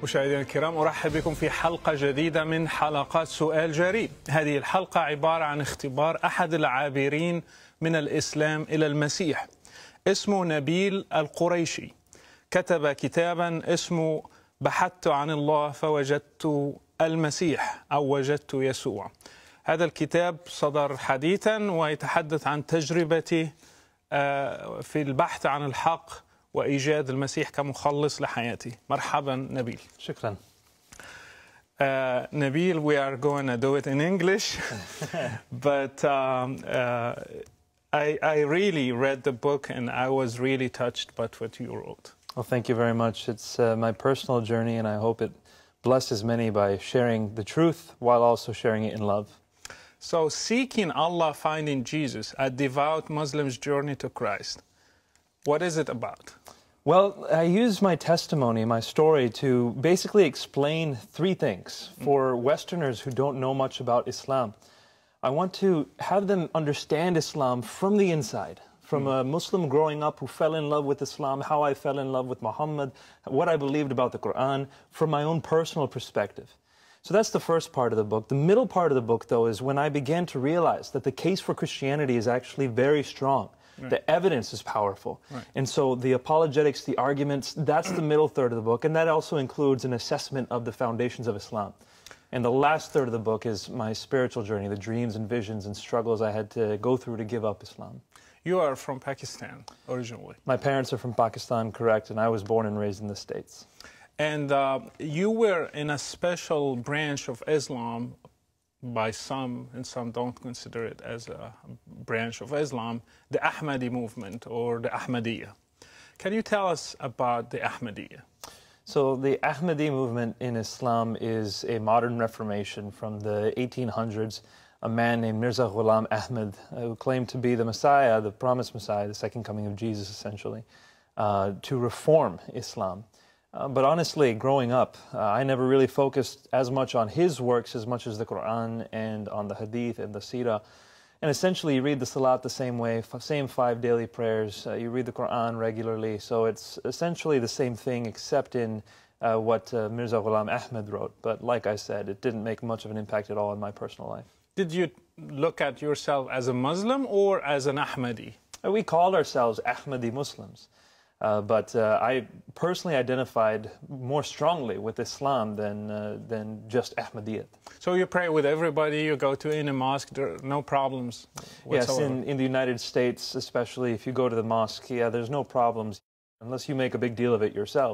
مشاهدينا الكرام، أرحب بكم في حلقة جديدة من حلقات سؤال جريء. هذه الحلقة عبارة عن اختبار أحد العابرين من الإسلام إلى المسيح، اسمه نبيل القريشي. كتب كتابا اسمه بحثت عن الله فوجدت المسيح أو وجدت يسوع. هذا الكتاب صدر حديثا ويتحدث عن تجربته في البحث عن الحق وإيجاد المسيح كمخلص لحياتي. مرحبا نبيل. شكرا. Nabeel, we are going to do it in English, but I really read the book and I was really touched by what you wrote. Well, thank you very much. It's my personal journey, and I hope it blesses many by sharing the truth while also sharing it in love. So, seeking Allah, finding Jesus, a devout Muslim's journey to Christ. What is it about? Well, I use my testimony, my story, to basically explain three things for Westerners who don't know much about Islam. I want to have them understand Islam from the inside, from a Muslim growing up who fell in love with Islam, how I fell in love with Muhammad, what I believed about the Quran, from my own personal perspective. So that's the first part of the book. The middle part of the book, though, is when I began to realize that the case for Christianity is actually very strong. Right. The evidence is powerful. Right. And so the apologetics, the arguments, that's the middle third of the book. And that also includes an assessment of the foundations of Islam. And the last third of the book is my spiritual journey, the dreams and visions and struggles I had to go through to give up Islam. You are from Pakistan originally. My parents are from Pakistan, correct, and I was born and raised in the States. And you were in a special branch of Islam by some, and some don't consider it as a branch of Islam, the Ahmadi movement or the Ahmadiyya. Can you tell us about the Ahmadiyya? So the Ahmadi movement in Islam is a modern reformation from the 1800s. A man named Mirza Ghulam Ahmad, who claimed to be the Messiah, the promised Messiah, the second coming of Jesus essentially, to reform Islam. But honestly, growing up, I never really focused as much on his works as much as the Quran and on the Hadith and the Seerah. And essentially, you read the Salat the same way, same 5 daily prayers. You read the Quran regularly. So it's essentially the same thing, except in what Mirza Ghulam Ahmad wrote. But like I said, it didn't make much of an impact at all in my personal life. Did you look at yourself as a Muslim or as an Ahmadi? We called ourselves Ahmadi Muslims. But I personally identified more strongly with Islam than just Ahmadiyyat. So you pray with everybody, you go to any mosque, there are no problems whatsoever? Yes, in the United States, especially if you go to the mosque, yeah, there's no problems unless you make a big deal of it yourselves.